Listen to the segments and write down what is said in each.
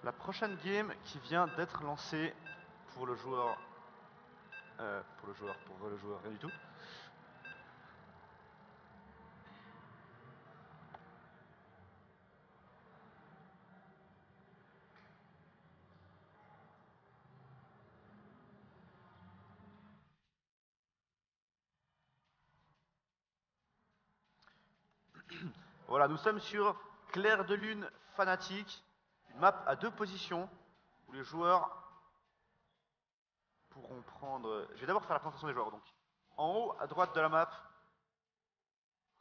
La prochaine game qui vient d'être lancée pour le joueur... rien du tout. Voilà, nous sommes sur Clair de Lune Fanatique, une map à 2 positions où les joueurs pourront prendre... Je vais d'abord faire la présentation des joueurs. Donc, en haut, à droite de la map,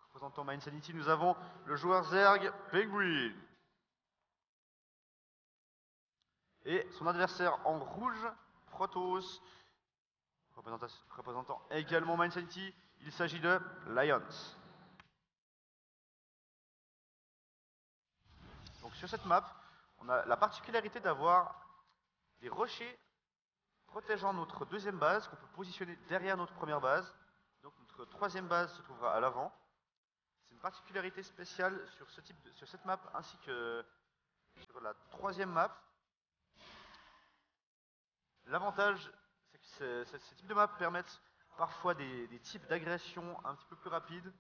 représentant Mindsanity, nous avons le joueur Zerg Penguin. Et son adversaire en rouge, Protoss, représentant également Mindsanity, il s'agit de Lions. Donc sur cette map, on a la particularité d'avoir des rochers protégeant notre deuxième base qu'on peut positionner derrière notre première base. Donc notre troisième base se trouvera à l'avant. C'est une particularité spéciale sur cette map ainsi que sur la troisième map. L'avantage, c'est que ces types de maps permettent parfois des types d'agression un petit peu plus rapides,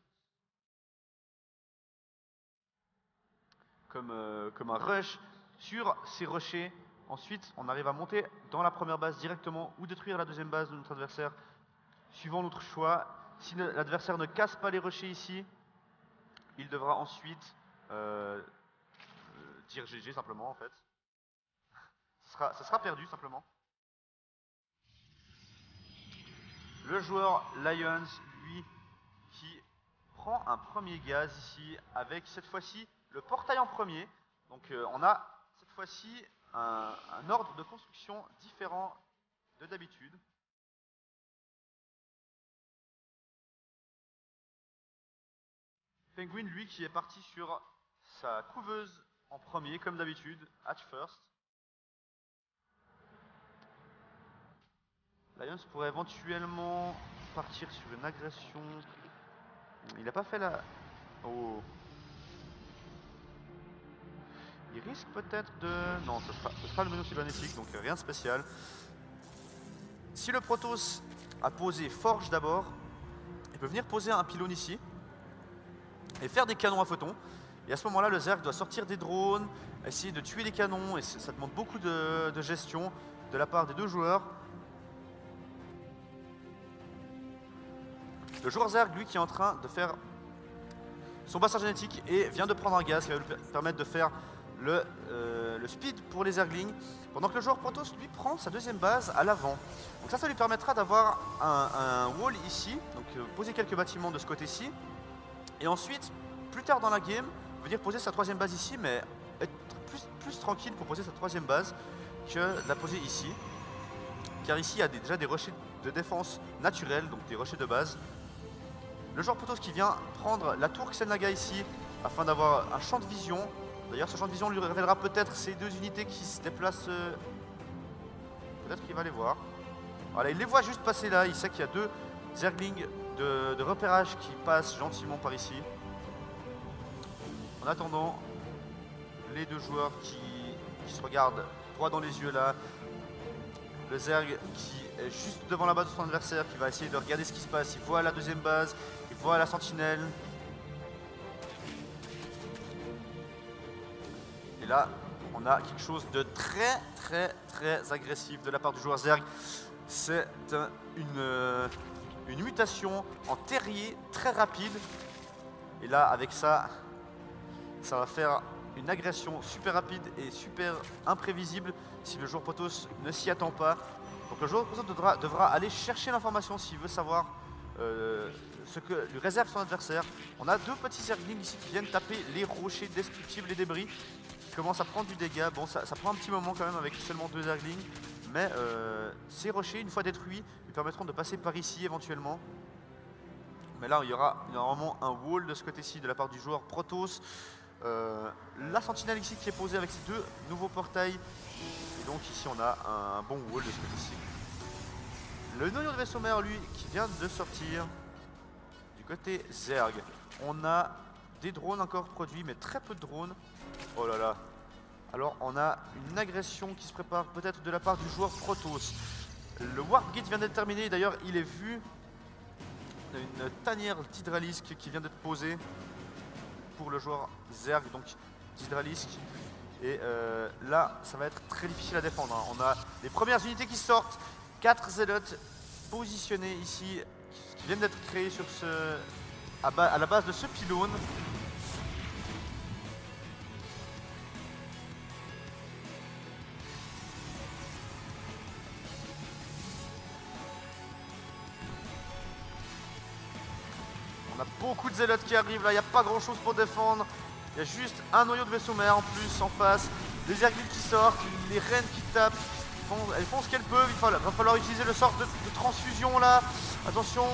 comme un rush sur ces rochers. Ensuite, on arrive à monter dans la première base directement ou détruire la deuxième base de notre adversaire, suivant notre choix. Si l'adversaire ne casse pas les rochers ici, il devra ensuite dire GG simplement en fait. Ça sera perdu simplement. Le joueur Lions, lui, qui prend un premier gaz ici avec cette fois-ci le portail en premier. Donc on a cette fois-ci un ordre de construction différent de d'habitude. Penguin, lui, qui est parti sur sa couveuse en premier, comme d'habitude, hatch first. Lions pourrait éventuellement partir sur une agression. Il n'a pas fait la... Oh. Il risque peut-être de... Non, ce sera le menu cybernétique, donc rien de spécial. Si le Protoss a posé Forge d'abord, il peut venir poser un pylône ici et faire des canons à photons. Et à ce moment-là, le Zerg doit sortir des drones, essayer de tuer les canons, et ça demande beaucoup de gestion de la part des deux joueurs. Le joueur Zerg, lui, qui est en train de faire son bassin génétique et vient de prendre un gaz qui va lui permettre de faire le speed pour les Zerglings, pendant que le joueur Protoss, lui, prend sa deuxième base à l'avant. Donc ça lui permettra d'avoir un wall ici, donc poser quelques bâtiments de ce côté-ci, et ensuite, plus tard dans la game, venir poser sa troisième base ici, mais être plus tranquille pour poser sa troisième base que de la poser ici. Car ici, il y a déjà des rochers de défense naturels, donc des rochers de base. Le joueur Protoss qui vient prendre la tour Xel'Naga ici, afin d'avoir un champ de vision. D'ailleurs, ce champ de vision lui révélera peut-être ces deux unités qui se déplacent. Peut-être qu'il va les voir. Voilà, il les voit juste passer là, il sait qu'il y a deux Zerglings de repérage qui passent gentiment par ici. En attendant, les deux joueurs qui se regardent droit dans les yeux là. Le Zerg qui est juste devant la base de son adversaire, qui va essayer de regarder ce qui se passe. Il voit la deuxième base, il voit la sentinelle. Et là, on a quelque chose de très agressif de la part du joueur Zerg. C'est une mutation en terrier très rapide. Et là, avec ça, ça va faire une agression super rapide et super imprévisible si le joueur Protoss ne s'y attend pas. Donc le joueur Protoss devra aller chercher l'information s'il veut savoir ce que lui réserve son adversaire. On a deux petits Zerglings ici qui viennent taper les rochers destructibles, les débris, qui commencent à prendre du dégât. Bon, ça prend un petit moment quand même avec seulement deux Zerglings, mais ces rochers, une fois détruits, lui permettront de passer par ici éventuellement. Mais là, il y aura normalement un wall de ce côté-ci de la part du joueur Protoss. La sentinelle ici qui est posée avec ces deux nouveaux portails. Et donc ici on a un bon wall de ce côté-ci. Le noyau de vaisseau mère, lui, qui vient de sortir du côté Zerg. On a des drones encore produits, mais très peu de drones. Oh là là. Alors on a une agression qui se prépare peut-être de la part du joueur Protoss. Le Warp Gate vient d'être terminé, d'ailleurs il est vu. Une tanière d'hydralisque qui vient d'être posée pour le joueur Zerg, donc d'hydralisque. Et là, ça va être très difficile à défendre. Hein. On a les premières unités qui sortent, 4 zélotes positionnés ici, qui viennent d'être créés sur à la base de ce pylône. On a beaucoup de zélotes qui arrivent là, il n'y a pas grand chose pour défendre. Il y a juste un noyau de vaisseau mère en plus en face. Les Zerglings qui sortent, les reines qui tapent. Elles font ce qu'elles peuvent, il va falloir utiliser le sort de transfusion là. Attention.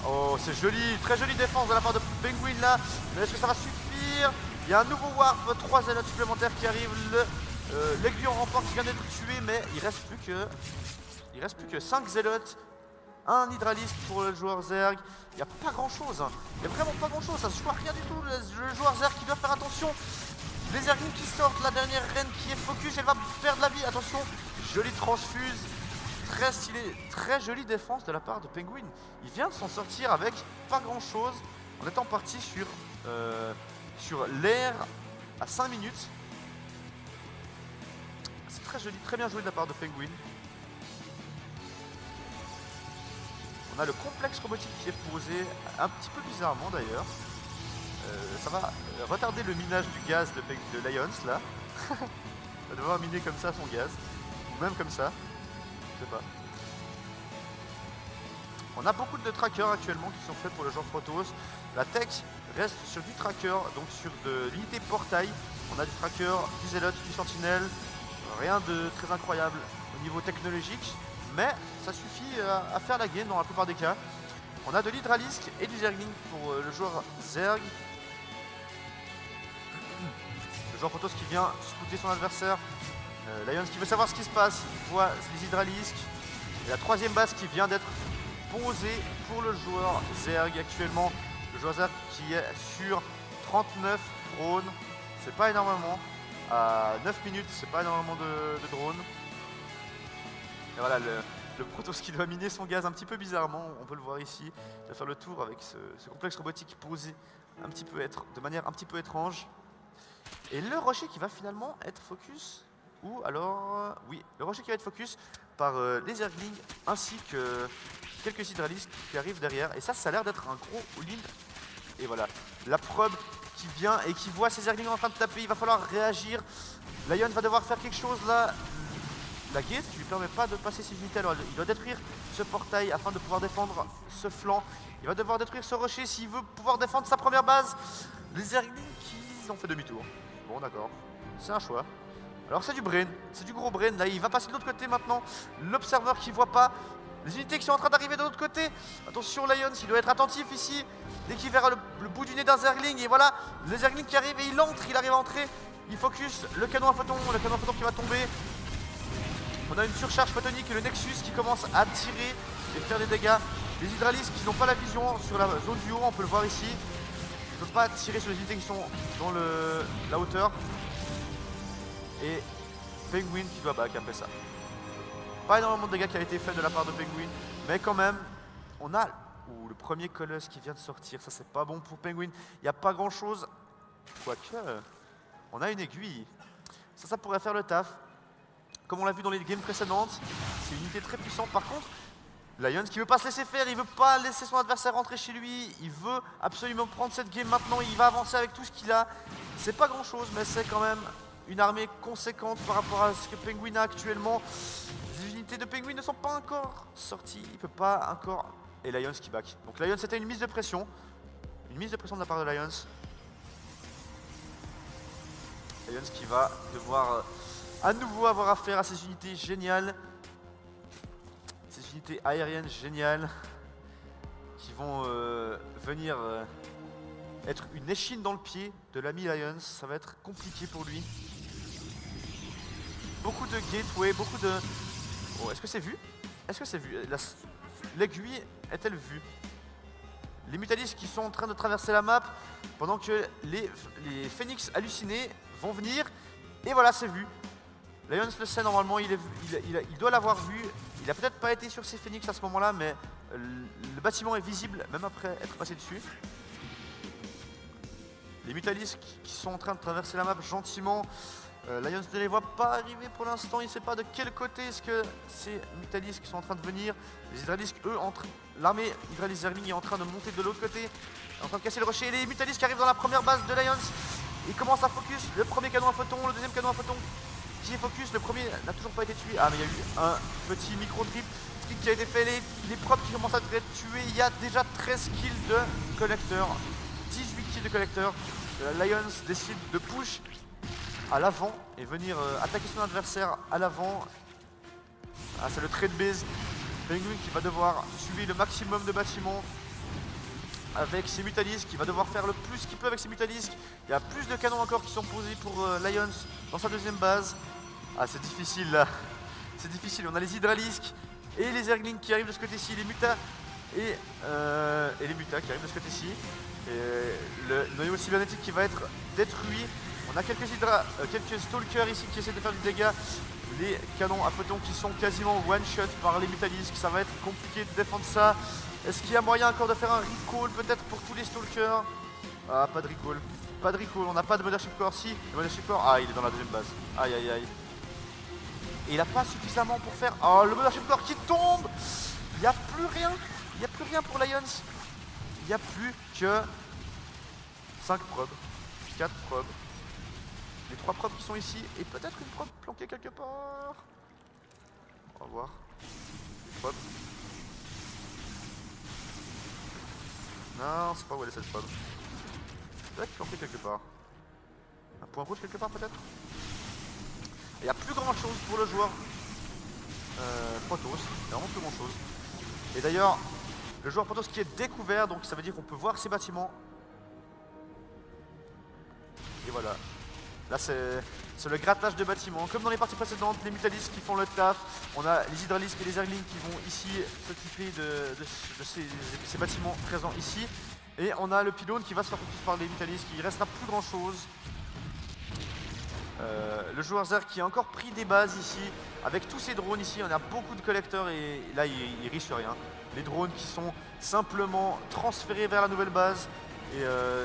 Oh c'est joli, très jolie défense de la part de Penguin là. Mais est-ce que ça va suffire? Il y a un nouveau warp, 3 zélotes supplémentaires qui arrivent. L'aiguillon rempart qui vient d'être tué, mais il reste plus que 5 zélotes. Un hydralisque pour le joueur Zerg. Il n'y a pas grand chose. Il n'y a vraiment pas grand chose. Ça se joue à rien du tout. Le joueur Zerg qui doit faire attention. Les Zerglings qui sortent. La dernière reine qui est focus. Elle va perdre la vie. Attention. Jolie transfuse. Très stylé. Très jolie défense de la part de Penguin. Il vient de s'en sortir avec pas grand chose. En étant parti sur l'air à 5 minutes. C'est très joli. Très bien joué de la part de Penguin. On a le complexe robotique qui est posé un petit peu bizarrement d'ailleurs. Ça va retarder le minage du gaz de Lions là. Il va devoir miner comme ça son gaz. Ou même comme ça. Je sais pas. On a beaucoup de trackers actuellement qui sont faits pour le genre Protoss. La tech reste sur du tracker, donc sur de l'unité portail. On a du tracker, du zélote, du sentinelle. Rien de très incroyable au niveau technologique. Mais ça suffit à faire la game dans la plupart des cas. On a de l'hydralisque et du zergling pour le joueur Zerg. Le joueur Protoss qui vient scouter son adversaire. Lions qui veut savoir ce qui se passe. Il voit les hydralisques. Et la troisième base qui vient d'être posée pour le joueur Zerg actuellement. Le joueur Zerg qui est sur 39 drones. C'est pas énormément. À 9 minutes, c'est pas énormément de drones. Et voilà, le Protoss qui doit miner son gaz un petit peu bizarrement, on peut le voir ici. Il va faire le tour avec ce complexe robotique posé de manière un petit peu étrange. Et le rocher qui va finalement être focus, ou alors... oui, le rocher qui va être focus par les Zerglings ainsi que quelques hydralisques qui arrivent derrière. Et ça a l'air d'être un gros all-in. Et voilà, la probe qui vient et qui voit ces Zerglings en train de taper, il va falloir réagir. Lion va devoir faire quelque chose là. La gate qui lui permet pas de passer ses unités, alors il doit détruire ce portail afin de pouvoir défendre ce flanc. Il va devoir détruire ce rocher s'il veut pouvoir défendre sa première base. Les Zerglings qui ont fait demi-tour. Bon d'accord, c'est un choix. Alors c'est du brain, c'est du gros brain. Là il va passer de l'autre côté maintenant. L'observeur qui voit pas. Les unités qui sont en train d'arriver de l'autre côté. Attention Lions, il doit être attentif ici. Dès qu'il verra le bout du nez d'un Zergling. Et voilà, le Zergling qui arrive et il arrive à entrer. Il focus le canon à photon qui va tomber. On a une surcharge photonique et le Nexus qui commence à tirer et faire des dégâts. Les hydralisques qui n'ont pas la vision sur la zone du haut, on peut le voir ici. Il ne peut pas tirer sur les unités qui sont dans la hauteur. Et Penguin qui doit back après ça. Pas énormément de dégâts qui a été fait de la part de Penguin, mais quand même, on a le premier Colosse qui vient de sortir. Ça c'est pas bon pour Penguin. Il n'y a pas grand chose. Quoique, on a une aiguille. Ça pourrait faire le taf. Comme on l'a vu dans les games précédentes, c'est une unité très puissante. Par contre, Lions qui veut pas se laisser faire, il veut pas laisser son adversaire rentrer chez lui. Il veut absolument prendre cette game maintenant. Il va avancer avec tout ce qu'il a. C'est pas grand chose, mais c'est quand même une armée conséquente par rapport à ce que Penguin a actuellement. Les unités de Penguin ne sont pas encore sorties. Il peut pas encore. Et Lions qui back. Donc Lions, c'était une mise de pression. Une mise de pression de la part de Lions. Lions qui va devoir à nouveau avoir affaire à ces unités géniales. Ces unités aériennes géniales. Qui vont venir être une échine dans le pied de l'ami Lions. Ça va être compliqué pour lui. Beaucoup de gateway, beaucoup de... Oh, est-ce que c'est vu? Est-ce que c'est vu? L'aiguille est-elle vue? les Mutalisques qui sont en train de traverser la map pendant que les Phoenix hallucinés vont venir. Et voilà, c'est vu. Lions le sait normalement, il doit l'avoir vu. Il a peut-être pas été sur ses Phoenix à ce moment-là, mais le bâtiment est visible même après être passé dessus. Les Mutalisques qui sont en train de traverser la map gentiment. Lions ne les voit pas arriver pour l'instant, il ne sait pas de quel côté est-ce que ces Mutalisques sont en train de venir. Les Hydralisques, eux, l'armée Hydralisk Zergling est en train de monter de l'autre côté, en train de casser le rocher. Et les Mutalisques arrivent dans la première base de Lions. Ils commencent à focus, le premier canon à photon, le deuxième canon à photon qui est focus. Le premier n'a toujours pas été tué. Ah, mais il y a eu un petit micro-trip qui a été fait. Les propres qui commencent à être tués. Il y a déjà 13 kills de collecteurs, 18 kills de collecteurs. Lions décide de push à l'avant et venir attaquer son adversaire à l'avant. Ah, c'est le trade base. Penguin qui va devoir tuer le maximum de bâtiments avec ses Mutalisques, qui va devoir faire le plus qu'il peut avec ses Mutalisques. Il y a plus de canons encore qui sont posés pour Lions dans sa deuxième base. Ah, c'est difficile là. C'est difficile. On a les Hydralisques et les Zerglings qui arrivent de ce côté-ci, les Mutas et les Mutas qui arrivent de ce côté-ci. Et le noyau cybernétique qui va être détruit. On a quelques Stalkers ici qui essaient de faire du dégât. Les canons à photons qui sont quasiment one-shot par les Mutalisques. Ça va être compliqué de défendre ça. Est-ce qu'il y a moyen encore de faire un recall peut-être pour tous les Stalkers? Ah, pas de recall. Pas de recall. On n'a pas de Mothership Core. Si, le Mothership Core. Ah, il est dans la deuxième base. Aïe, aïe, aïe. Et il n'a pas suffisamment pour faire... Oh, le Mothership Core qui tombe. Il n'y a plus rien. Il n'y a plus rien pour Lions. Il n'y a plus que 5 probes, 4 probes. Les 3 probes qui sont ici, et peut-être une probe planquée quelque part. On va voir. Probe. Non, c'est pas où elle est cette probe. Peut-être planquée quelque part. Un point rouge quelque part peut-être. Il n'y a plus grand chose pour le joueur Protoss. Il n'y a vraiment plus grand chose. Et d'ailleurs, le joueur Protoss qui est découvert, donc ça veut dire qu'on peut voir ses bâtiments. Et voilà. Là c'est le grattage de bâtiments. Comme dans les parties précédentes, les Mutalisques qui font le taf. On a les Hydralisques et les Zerglings qui vont ici s'occuper de ces bâtiments présents ici. Et on a le pylône qui va se faire focus par les Mutalisques. Il restera plus grand chose. Le joueur Zer qui a encore pris des bases ici. Avec tous ces drones ici, on a beaucoup de collecteurs et là il risque rien. Les drones qui sont simplement transférés vers la nouvelle base. Et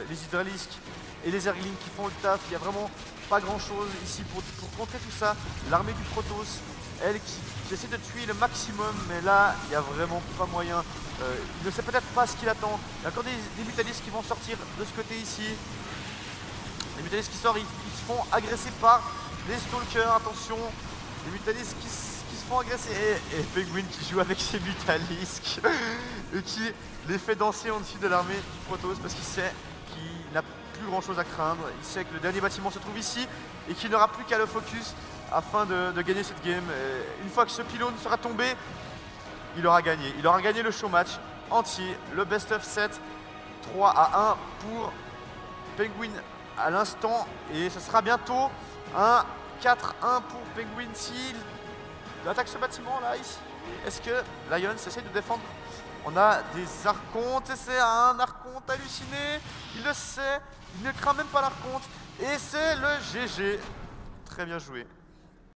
les Hydralisques et les Zerglings qui font le taf. Il y a vraiment pas grand chose ici pour contrer tout ça. L'armée du Protoss, elle qui essaie de tuer le maximum, mais là il n'y a vraiment pas moyen. Il ne sait peut-être pas ce qu'il attend. Il y a encore des Mutalisques qui vont sortir de ce côté ici. Les Mutalisques qui sortent, ils se font agresser par les Stalkers, attention. Les Mutalisques qui se font agresser. Et Penguin qui joue avec ses Mutalisques et qui les fait danser en dessus de l'armée du Protoss parce qu'il sait qu'il n'a plus grand chose à craindre. Il sait que le dernier bâtiment se trouve ici et qu'il n'aura plus qu'à le focus afin de gagner cette game. Et une fois que ce pylône sera tombé, il aura gagné. Il aura gagné le show match entier, le best of 7, 3-1 pour Penguin à l'instant. Et ce sera bientôt un 4-1 pour Penguin s'il attaque ce bâtiment là, ici. Est-ce que Lions essaie de défendre? On a des archontes et c'est un archonte halluciné. Il le sait, il ne craint même pas l'archonte. Et c'est le GG. Très bien joué.